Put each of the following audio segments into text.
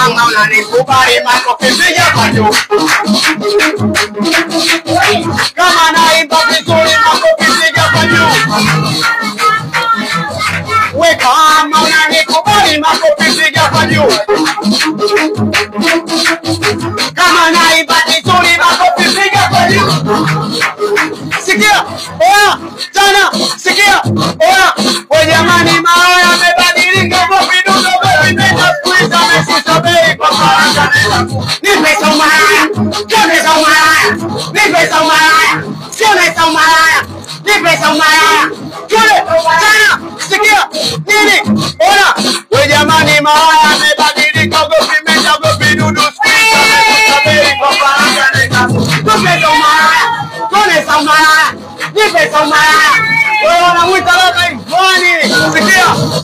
Kama unanikubali makofi piga kwa juu. Kama naimba vizuri makofi piga kwa juu. We kama unanikubali makofi piga kwa juu. Kama naimba vizuri makofi piga kwa juu. Sikia, oya, tana, sikia, oya. We jamani maoya yamebadilika kwa vidudu vimepita squeeze ameshusha bei kwa faranga. Nipe umalaya, nipe umalaya, nipe umalaya, sio nipe umalaya, nipe umalaya. Kule, tana, sikia, nini? Oya, we jamani maoya yamebadilika kwa vidudu squeeze ameshusha bei kwa faranga. Nipe umalaya, nipe umalaya, nipe umalaya. Wewe unamuita labda hivani.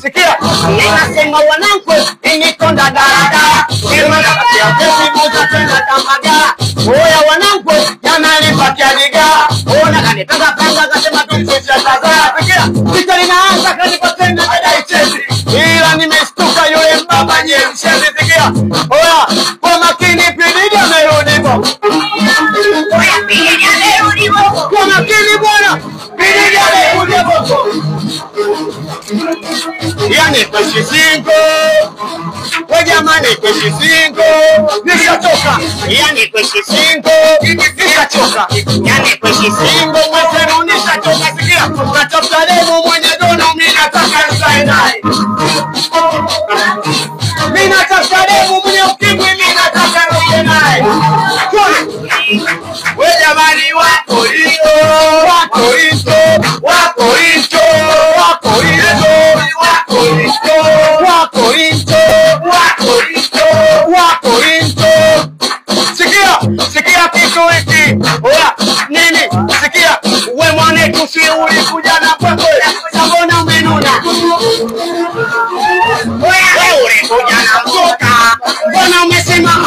Sikia. Ninasema wanangu nikonda daladala. Nimekatia pesi moja tena tamagala. Oya wanangu yananipatia digala. Ona kanipanga kasema tumshusha tazara. Sikia. Picha linaanza kanipatia na baadaye chezi. Ila nimestuka yule mbaba nyemshezi. Sikia. Oya kwa makini pididi amerudi bo. Oya pididi amerudi bo. Kwa makini bwana. Pididi amerudi bo. Yani kweshi singo. We jamani kweshi singo. Nishachoka. Yani kweshi singo. Nishachoka. Yani kweshi singo. Mwesenu nishachoka. Sikia. Natafuta demu mwenye dono. Minataka nisae naye. Minatafuta demu mwenye ukimwi. Minataka nisae naye. We jamani wako hito. Wako hito. Wako hito. Wako hito. Wako into, wako into. Sikia kitu hiki. Oya, nini? Sikia, we mwane kusi ulikuja na kwako. Sabona umenuna. We ulikuja na mtoka. Mbona umesema?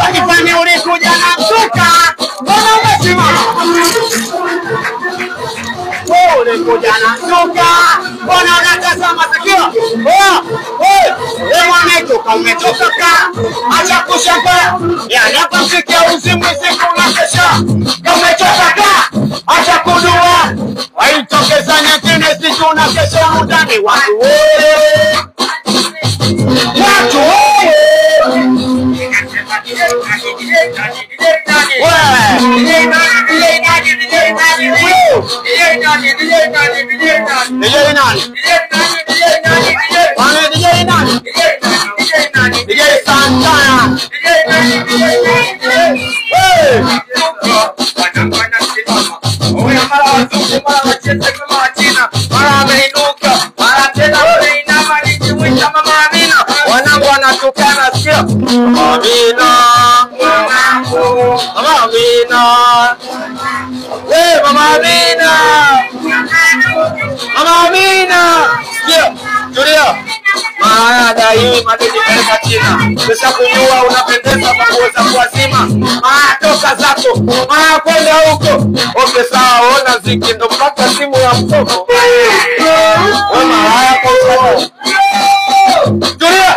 Wakifani ulikuja na mtoka. Mbona umesema? We ulikuja na mtoka. Mbona unatazama sikio? Wewe umetoka ka. Acha kushangaa. Yani hapa msikia uzimu siku na kesha. Umetoka ka. Acha kudua. Waitokezanya tena siku na kesha mudani watu. Watu. DJ Santana. Wanangu wanatukana sio? Amina. Mama Amina. Mama Amina. Mama Amina. Sikia, tulia. Maana dai madeni pesa China. Pesa kujua unapendeza kwa kuweza kuwazima. Toka zako. Kwenda huko. Okay sawa, ona ziki ndo mpaka simu ya mtoto. Wewe haya kwa sababu. Tulia.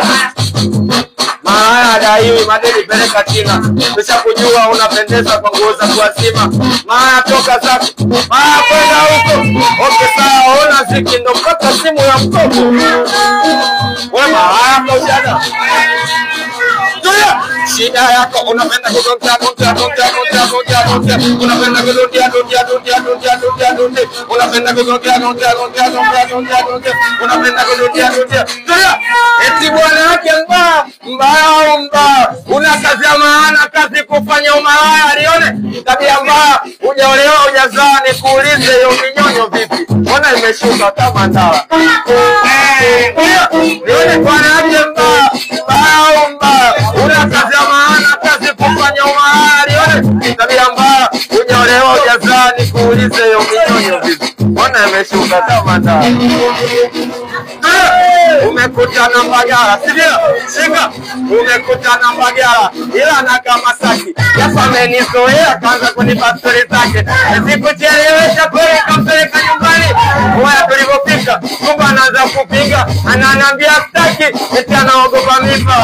Maana dai madeni peleka China. Pesa kujua unapendeza kwa kuweza kuwazima. Toka zako. Kwenda huko. Okay sawa, ona ziki ndo mpaka simu ya mtoto. Wewe hapa ujana. Tulia. Shida yako unapenda kugonga. Unapenda kugonga. Unapenda kugonga. Tulia. Eti bwana yake mbaya. Una kazi ya maana, kazi kufanya umalaya alione. Tabia mbaya, hujaolewa hujazaa nikuulize hiyo minyonyo vipi? Mbona imeshuka kama ndawa? Nione bwana yake mbaya. Una kazi ya maana, kazi kufanya umalaya alione. Tabia mbaya, hujaolewa hujazaa nikuulize hiyo minyonyo vipi? Mbona imeshuka kama ndawa? umekutana Mbagala, sikia, shika, umekutana Mbagala, ila na kama Saki, yasa amenizoea kaanza kunipa stori zake, sikuchelewesha kweli kampeleka nyumbani, waya tulipofika, kumbe anaanza kupinga, ananiambia staki, eti anaogopa mimba,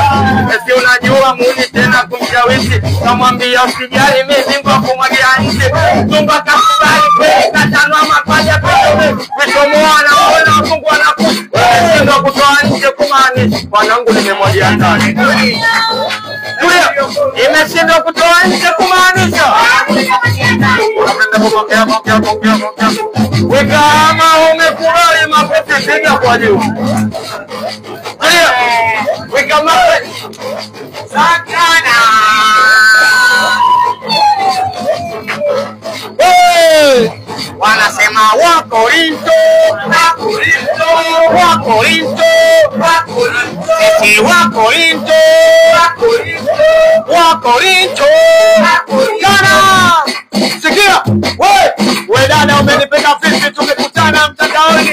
eti unajua muni tena kumshawishi, kamwambia usijali mimi bingwa kumwagia nje, tumba kakubali kweli katanua mapaja pale, mitomoa anaona Mungu anakupa, shinda kutoa nje kumani, wanangu nimemwagia ndani. Tulia, imeshindwa kutoa nje kumaanisha. Unapenda kupokea. Weka ama umekubali makofi piga kwa juu. Tulia, weka makofi. Sakana. Wanasema Wakorinto, eti Wakorinto, kana sikia, we dada umenipenda vipi tumekutana mtandaoni,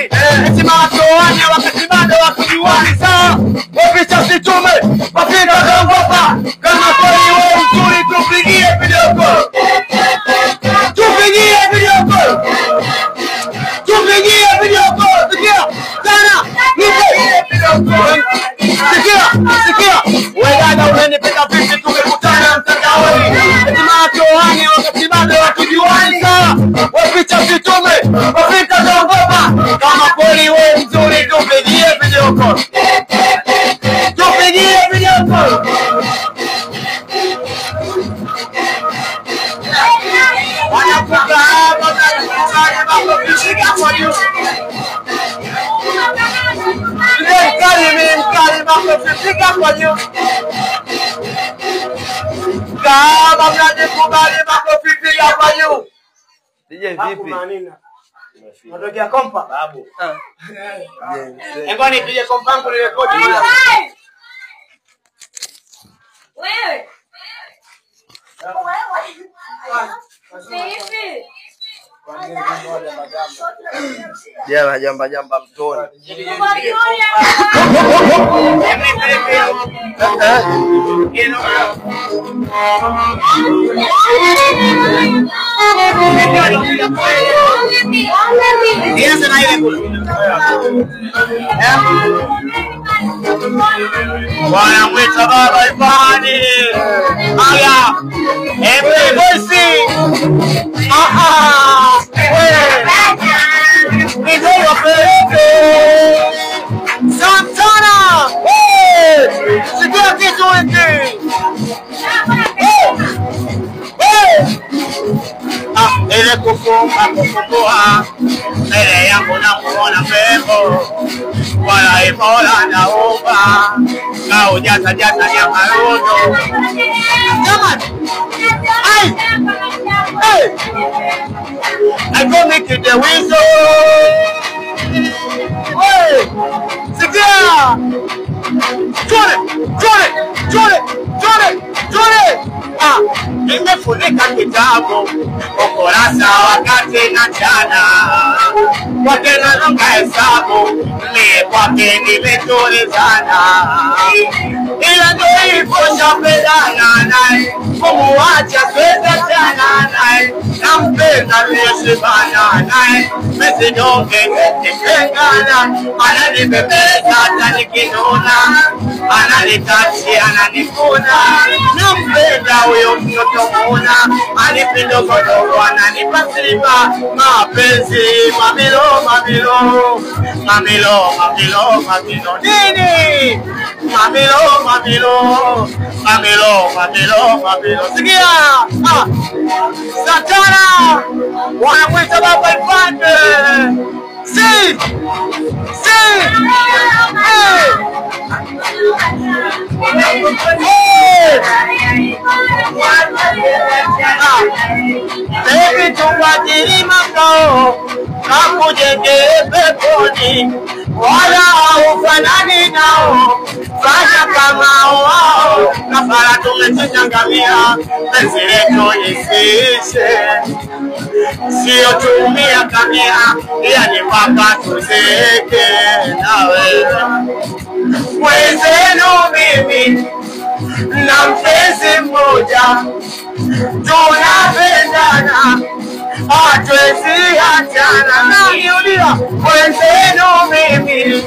eti mawatoani wakati bado wakujuani sawa, wapicha situme, wapita dongopa, kama kweli we mzuri tupigie video call. Tupigie video call, sikia, sana, sikia, we dada umenipenda vipi tumekutana mtandaoni, eti mawatoani wakati bado wakujuani sawa, wapicha situme, wapita dongopa, kama kweli we mzuri tupigie video call. Tupigie video call. Wanakuka hapa na kushika kwa juu. Mkali makofiika kwa juu. Kama mnajikubali makofiika kwa juu. DJ vipi? Unatokea kompa? Babu. Ngoni DJ kompa yangu ni rekodi. Wewe. Jamba mtoni. Wanamwita baba Ivani. Aya. Voice. Santana. Sikia kitu hiki. Ile kufungua mbele yangu na kuona pepo, wala ipola naomba kau jasa ya marodo. Jamani, I go make it the whistle. Sikia, chore. Nimefunika kitabu ukurasa wakati na jana, kwake nalonga hesabu, mimi kwake nimetulizana, ila ndo hivyo shapendana naye, kumuacha siwezi tena naye, nampenda nilishibana naye, mesinyonge nikengana, ananibebeza hata nikinuna, ananitachi ananifuna, nampenda huyo mtoto muna, anipendo kodogo ananipasiba, mapenzi mamilo nini? Mamilo sikia, Santana wanamwita baba Ivani. Si baby tuwadili makao kakujenge peponi, wala haufanani nao, fanya kama wao, kafara tumechanganyia, penzi letu lisishe, sio tumia kamia, yani mpaka tuzeke nawe. mimi na mpenzi mmoja tunapendana, hatuwezi achana. Narudia, mwenzenu mimi